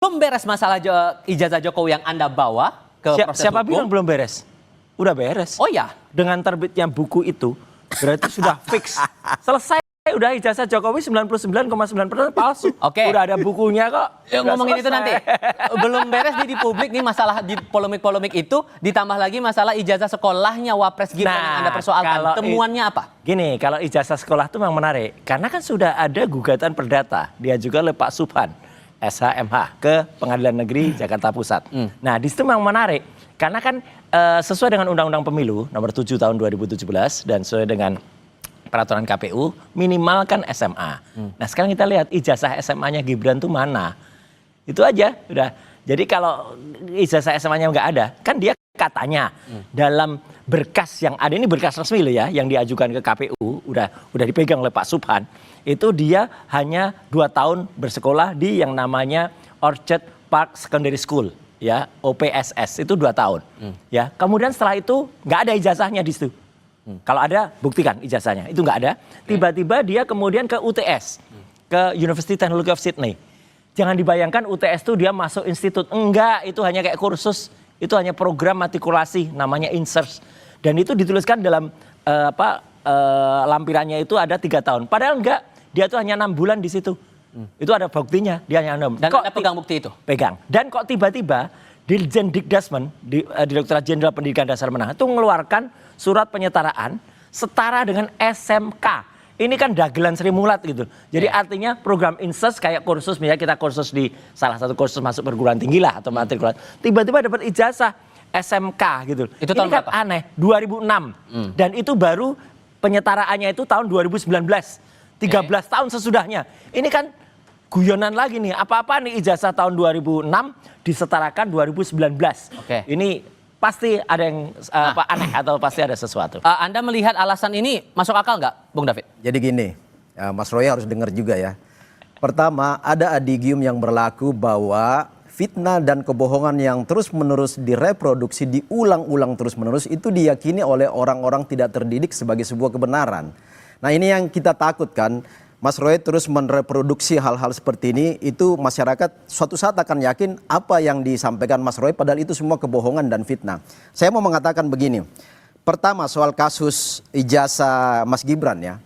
belum beres masalah ijazah Jokowi yang Anda bawa ke proses Siapa hukum. bilang belum beres? Udah beres. Oh ya? Dengan terbitnya buku itu berarti sudah fix. Selesai udah ijazah Jokowi 99,9% palsu. Oke. Udah ada bukunya kok. Ya, Udah ngomongin itu selesai. nanti. Belum beres nih di publik nih masalah di polemik-polemik itu, ditambah lagi masalah ijazah sekolahnya Wapres Gibran yang Anda persoalkan. Temuannya apa? Gini, kalau ijazah sekolah itu memang menarik. Karena kan sudah ada gugatan perdata diajukan oleh Pak Subhan, SHMH, ke Pengadilan Negeri Jakarta Pusat. Nah, di situ memang menarik. Karena kan sesuai dengan Undang-Undang Pemilu nomor 7 tahun 2017 dan sesuai dengan peraturan KPU minimal kan SMA. Nah sekarang kita lihat ijazah SMA-nya Gibran tuh mana. Itu aja udah. Jadi kalau ijazah SMA-nya nggak ada, kan dia katanya dalam berkas yang ada, ini berkas resmi loh ya, yang diajukan ke KPU, udah dipegang oleh Pak Subhan, itu dia hanya 2 tahun bersekolah di yang namanya Orchard Park Secondary School, ya OPSS, itu 2 tahun. Ya, kemudian setelah itu nggak ada ijazahnya di situ. Kalau ada, buktikan ijazahnya. Itu nggak ada. Tiba-tiba dia kemudian ke UTS, ke University Technology of Sydney. Jangan dibayangkan UTS itu dia masuk institut. Enggak, itu hanya kayak kursus. Itu hanya program matrikulasi, namanya INSERS. Dan itu dituliskan dalam lampirannya itu ada 3 tahun. Padahal enggak, dia tuh hanya 6 bulan di situ. Itu ada buktinya, dia hanya 6. Dan Anda pegang bukti itu? Pegang. Dan kok tiba-tiba Dirjen Dikdasmen, Direktorat Jenderal Pendidikan Dasar Menengah, itu mengeluarkan surat penyetaraan setara dengan SMK. Ini kan dagelan Sri Mulat gitu. Jadi artinya program INSERS kayak kursus, misalnya kita kursus di salah satu kursus masuk perguruan tinggi lah atau matrikulasi. Tiba-tiba dapat ijazah SMK gitu. Itu ini tahun kan berapa? aneh, 2006. Dan itu baru penyetaraannya itu tahun 2019. 13 tahun sesudahnya. Ini kan guyonan lagi nih. Apa-apa nih ijazah tahun 2006 disetarakan 2019. Ini pasti ada yang aneh atau pasti ada sesuatu. Anda melihat alasan ini masuk akal nggak, Bung David? Jadi gini, Mas Roy harus dengar juga ya. Pertama, ada adigium yang berlaku bahwa fitnah dan kebohongan yang terus-menerus direproduksi, diulang-ulang terus-menerus, itu diyakini oleh orang-orang tidak terdidik sebagai sebuah kebenaran. Nah ini yang kita takutkan. Mas Roy terus mereproduksi hal-hal seperti ini, itu masyarakat suatu saat akan yakin apa yang disampaikan Mas Roy padahal itu semua kebohongan dan fitnah. Saya mau mengatakan begini. Pertama soal kasus ijazah Mas Gibran ya.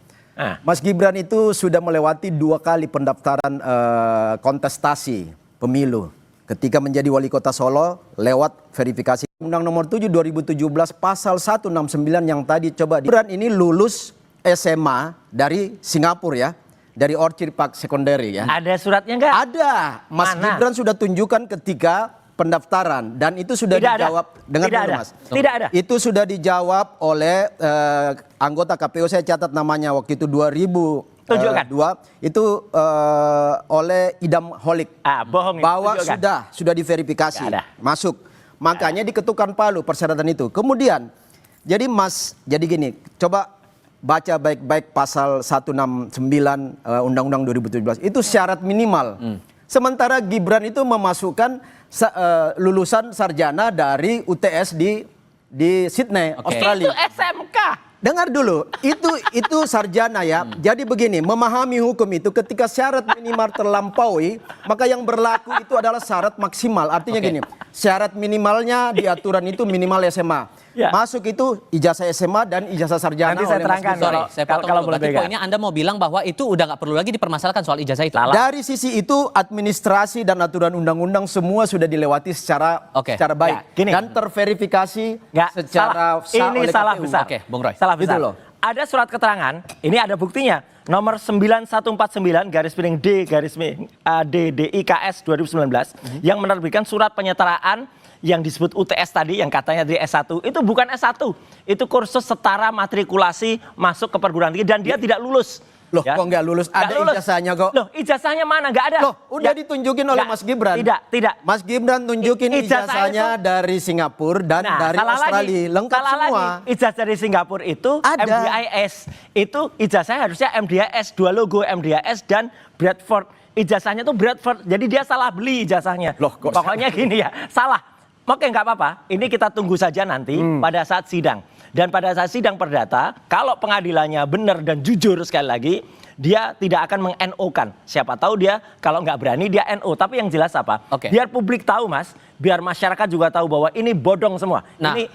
Mas Gibran itu sudah melewati 2 kali pendaftaran kontestasi pemilu. Ketika menjadi wali kota Solo lewat verifikasi Undang Nomor 7 2017 pasal 169 yang tadi coba Gibran ini lulus SMA dari Singapura ya, dari Orchard Park Secondary ya. Ada suratnya nggak? Ada. Mas Gibran sudah tunjukkan ketika pendaftaran dan itu sudah dijawab. Dengar dulu Mas. Tidak ada. Itu sudah dijawab oleh anggota KPU, saya catat namanya waktu itu 2002 itu oleh Idam Holik. Bohong. Bahwa sudah diverifikasi masuk. Makanya diketukkan palu persyaratan itu. Kemudian jadi gini, coba baca baik-baik pasal 169 Undang-Undang 2017. Itu syarat minimal. Sementara Gibran itu memasukkan lulusan sarjana dari UTS di Sydney, Australia. Itu SMK. Dengar dulu, itu sarjana ya. Jadi begini, memahami hukum itu ketika syarat minimal terlampaui, maka yang berlaku itu adalah syarat maksimal. Artinya gini, syarat minimalnya di aturan itu minimal SMA. Masuk itu ijazah SMA dan ijazah sarjana. Nanti saya terangkan kalau berarti poinnya Anda mau bilang bahwa itu udah nggak perlu lagi dipermasalahkan soal ijazah itu. Dari sisi itu administrasi dan aturan undang-undang semua sudah dilewati secara baik dan terverifikasi secara sah ini oleh salah KPU. besar. Bung Roy. Salah besar. Gitu loh. Ada surat keterangan, ini ada buktinya. Nomor 9149/DDIKS 2019 yang menerbitkan surat penyetaraan yang disebut UTS tadi yang katanya dari S1 itu bukan S1, itu kursus setara matrikulasi masuk ke perguruan tinggi dan dia tidak lulus. Loh, kok nggak lulus? Ada ijazahnya kok. Loh, ijazahnya mana? Nggak ada. Loh, udah ditunjukin oleh Mas Gibran. Tidak. Mas Gibran tunjukin ijazahnya dari Singapura dan dari Australia. Lengkap semua. Ijazah dari Singapura itu ada. MDIS. Itu ijazahnya harusnya MDIS, 2 logo MDIS dan Bradford. Ijazahnya tuh Bradford. Jadi dia salah beli ijazahnya. Loh, kok pokoknya gini ya, salah. Oke, nggak apa-apa. Ini kita tunggu saja nanti pada saat sidang. Dan pada saat sidang perdata, kalau pengadilannya benar dan jujur sekali lagi, dia tidak akan meng-NO-kan. Siapa tahu dia kalau nggak berani dia NO. Tapi yang jelas apa? Biar publik tahu Mas, biar masyarakat juga tahu bahwa ini bodong semua. Nah, ini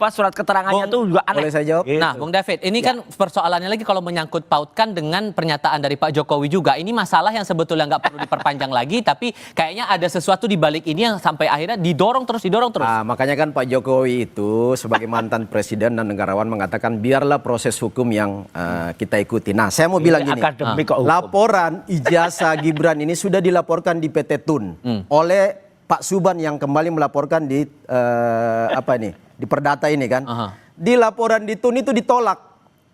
surat keterangannya tuh juga aneh. Boleh saya jawab? Gitu. Nah, Bung David, ini kan persoalannya lagi kalau menyangkut pautkan dengan pernyataan dari Pak Jokowi juga. Ini masalah yang sebetulnya nggak perlu diperpanjang lagi, tapi kayaknya ada sesuatu di balik ini yang sampai akhirnya didorong terus. Nah, makanya kan Pak Jokowi itu sebagai mantan presiden dan negarawan mengatakan biarlah proses hukum yang kita ikuti. Nah, saya mau bilang gini, laporan ijazah Gibran ini sudah dilaporkan di PT Tun oleh Pak Suban yang kembali melaporkan di di Perdata ini kan. Di laporan di Tun itu ditolak,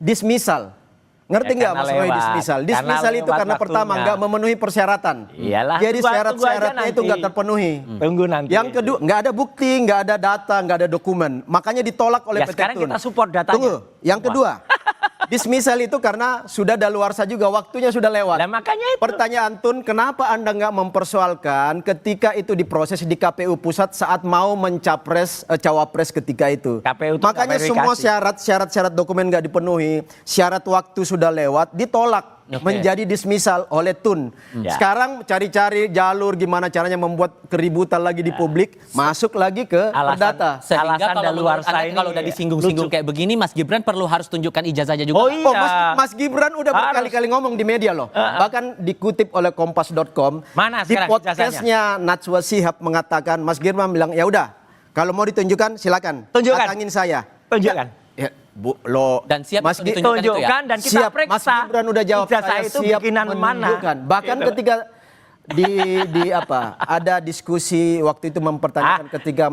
dismisal. Ngerti nggak Mas Roy dismisal? Dismisal itu karena pertama nggak memenuhi persyaratan. Iyalah. Jadi syarat-syaratnya itu nggak terpenuhi. Tunggu nanti. Yang kedua nggak ada bukti, nggak ada data, nggak ada dokumen. Makanya ditolak oleh PT Tun. Sekarang kita support datanya. Tunggu. Yang kedua, dismisal itu karena sudah daluarsa juga, waktunya sudah lewat. Nah, makanya itu. Pertanyaan Tun, kenapa Anda nggak mempersoalkan ketika itu diproses di KPU pusat saat mau mencapres cawapres ketika itu? KPU itu makanya semua syarat dokumen nggak dipenuhi, syarat waktu sudah lewat, ditolak. Menjadi dismisal oleh Tun. Sekarang cari-cari jalur gimana caranya membuat keributan lagi di publik, masuk lagi ke Perdata. Sehingga kalau udah disinggung-singgung kayak begini, Mas Gibran perlu harus tunjukkan ijazahnya juga. Oh iya. Mas Gibran udah berkali-kali ngomong di media loh. Bahkan dikutip oleh kompas.com. Mana di podcastnya Najwa Shihab mengatakan, Mas Gibran bilang, ya udah, kalau mau ditunjukkan silakan. Datangin saya. Tunjukkan. Ya, dan siap Mas ditunjukkan itu ya? Dan kita siap, periksa. Mas Gibran udah jawab, saya itu siap bikinan menunjukkan. Bahkan ketika ada diskusi waktu itu mempertanyakan ketika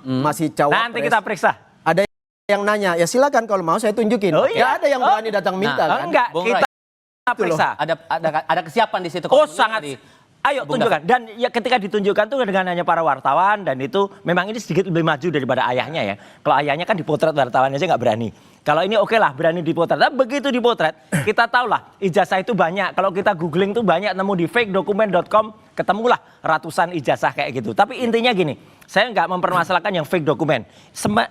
masih cawapres. Nanti kita periksa. Ada yang nanya, ya silakan kalau mau saya tunjukin. Ya ada yang berani datang minta kan? Enggak, kita periksa. Ada kesiapan di situ. Sangat. Ayo tunjukkan. Dan ya ketika ditunjukkan tuh dengan hanya para wartawan, dan itu memang ini sedikit lebih maju daripada ayahnya ya. Kalau ayahnya kan dipotret wartawan aja nggak berani. Kalau ini oke lah berani dipotret. Tapi begitu dipotret, kita tahu lah ijazah itu banyak. Kalau kita googling tuh banyak nemu di fakedocument.com, ketemulah ratusan ijazah kayak gitu. Tapi intinya gini, saya nggak mempermasalahkan yang fake dokumen.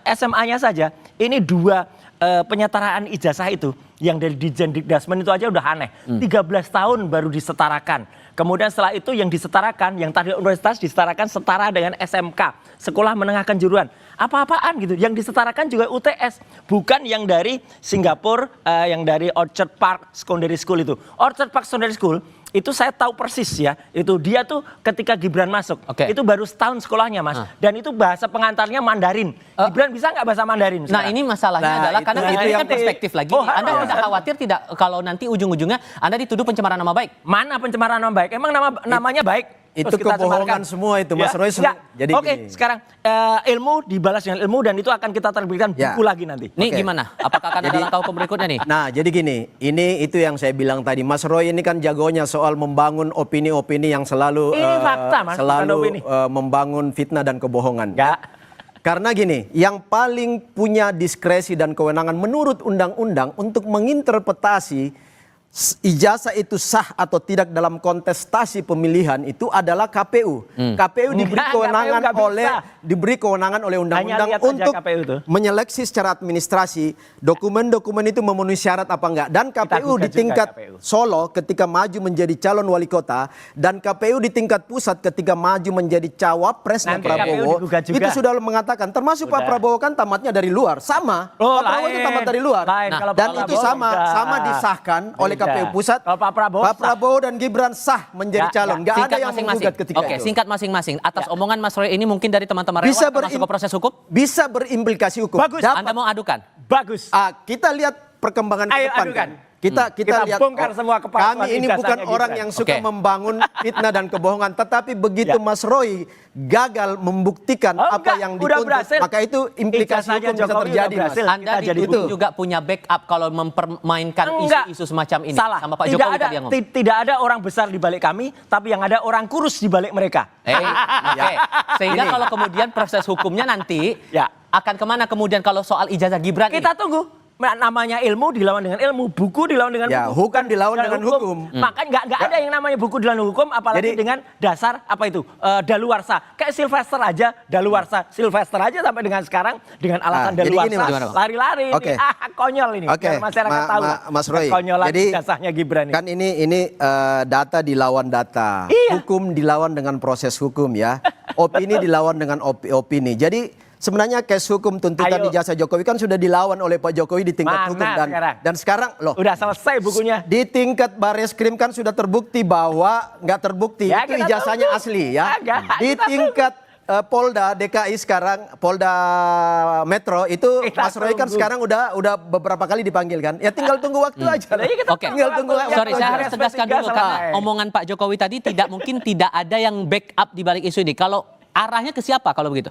SMA-nya saja, ini 2 penyetaraan ijazah itu yang dari Ditjen Dikdasmen itu aja udah aneh. 13 tahun baru disetarakan. Kemudian setelah itu yang disetarakan, yang tadi universitas disetarakan setara dengan SMK, Sekolah Menengah Kejuruan. Apa-apaan gitu. Yang disetarakan juga UTS, bukan yang dari Singapura, yang dari Orchard Park Secondary School itu. Orchard Park Secondary School itu saya tahu persis ya, itu dia tuh ketika Gibran masuk, itu baru setahun sekolahnya Mas, dan itu bahasa pengantarnya Mandarin. Gibran bisa nggak bahasa Mandarin? Nah ini masalahnya adalah karena ini kan perspektif lagi. Anda tidak khawatir tidak kalau nanti ujung-ujungnya Anda dituduh pencemaran nama baik? Mana pencemaran nama baik? Emang namanya baik? Itu kebohongan semua itu Mas Roy. Jadi sekarang ilmu dibalas dengan ilmu, dan itu akan kita terbitkan buku lagi nanti. Nih gimana? Apakah akan ada langkah hukum berikutnya nih? Nah jadi gini, itu yang saya bilang tadi. Mas Roy ini kan jagonya soal membangun opini-opini yang selalu ini fakta, Mas, membangun fitnah dan kebohongan. Karena gini, yang paling punya diskresi dan kewenangan menurut undang-undang untuk menginterpretasi ijazah itu sah atau tidak dalam kontestasi pemilihan itu adalah KPU. KPU diberi kewenangan oleh undang-undang untuk menyeleksi secara administrasi dokumen-dokumen itu memenuhi syarat apa enggak. Dan KPU di tingkat Solo ketika maju menjadi calon wali kota, dan KPU di tingkat pusat ketika maju menjadi cawapresnya Prabowo, itu sudah mengatakan, termasuk Pak Prabowo kan tamatnya dari luar, sama. Pak Prabowo itu tamat dari luar. Dan itu sama disahkan oleh KPU pusat. Pak Prabowo dan Gibran sah menjadi calon. Nggak ada yang menggugat ketika itu. Singkat masing-masing. Atas omongan Mas Roy ini mungkin dari teman-teman relawan masuk ke proses hukum? Bisa berimplikasi hukum. Bagus. Anda mau adukan? Bagus. Kita lihat perkembangan ke depan. Adukan. Kita lihat, bongkar semua kepalsuan kami ini bukan orang yang suka membangun fitnah dan kebohongan, tetapi begitu Mas Roy gagal membuktikan apa yang dituntut, maka itu implikasi hukum bisa terjadi. Mas. Anda itu juga punya backup kalau mempermainkan isu-isu semacam ini. Salah. Sama Pak Jokowi tadi yang ngomong. Tidak ada orang besar di balik kami, tapi yang ada orang kurus di balik mereka. Sehingga kalau kemudian proses hukumnya nanti akan kemana kemudian kalau soal ijazah Gibran kita tunggu. namanya ilmu dilawan dengan ilmu, buku dilawan dengan Ya, buku, hukum dilawan dengan hukum. Makanya nggak ada yang namanya buku dilawan hukum, apalagi Jadi- dengan dasar apa itu daluarsa. Kayak Sylvester aja, daluarsa, Sylvester aja sampai dengan sekarang dengan alasan jadi gini, daluarsa, Mas. lari-lari, Oke. ini, konyol ini. Oke, Biar masyarakat tahu Mas Roy. konyolan Jadi jasanya Gibran ini. kan ini data dilawan data, Iya. hukum dilawan dengan proses hukum ya, opini dilawan dengan opini. Jadi sebenarnya case hukum tuntutan Ayo. ijazah Jokowi kan sudah dilawan oleh Pak Jokowi di tingkat Mana hukum sekarang? dan sekarang loh Udah selesai bukunya. di tingkat Bareskrim kan sudah terbukti bahwa nggak terbukti Ya, itu kita ijazahnya tunggu. asli ya. Agak, Di kita tingkat Polda DKI sekarang, Polda Metro itu Kita Mas Roy kan tunggu. sekarang udah beberapa kali dipanggil kan. Ya tinggal tunggu waktu aja. Nah, iya, kita Oke. Tinggal tunggu waktu. Sorry, saya harus SP3 tegaskan dulu karena selesai. omongan Pak Jokowi tadi tidak mungkin tidak ada yang backup di balik isu ini. Kalau arahnya ke siapa kalau begitu?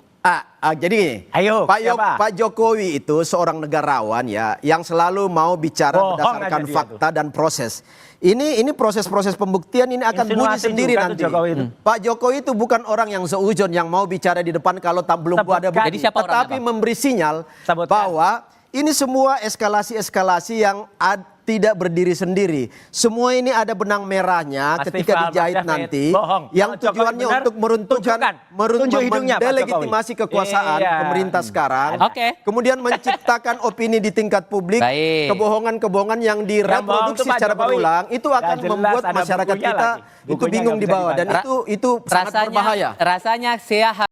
Jadi gini, Ayo, siapa? Pak Jokowi itu seorang negarawan ya yang selalu mau bicara Bohong berdasarkan aja dia fakta dan proses. Ini proses-proses pembuktian ini akan bunyi Insinuasi sendiri juga tuh nanti. Jokowi itu. Pak Jokowi itu bukan orang yang seujon yang mau bicara di depan kalau belum Sebutkan. ada bukti. Jadi siapa orangnya, Tetapi Bang? memberi sinyal Sebutkan. bahwa ini semua eskalasi-eskalasi yang tidak berdiri sendiri. Semua ini ada benang merahnya Mas ketika Tifal, dijahit Mas David, nanti. bohong. Yang Kalau Jokowi tujuannya benar, untuk meruntuhkan, tunjukkan. Tunjuk hidungnya, Pak mendelegitimasi Jokowi. kekuasaan Iya. pemerintah sekarang. Oke. Kemudian menciptakan opini di tingkat publik, Baik. kebohongan-kebohongan yang bohong direproduksi tuh Pak secara Jokowi. berulang itu akan Nggak jelas, membuat ada masyarakat bukunya kita lagi. itu Bukunya bingung nggak di bisa bawah dan dibantah. itu sangat berbahaya. Rasanya saya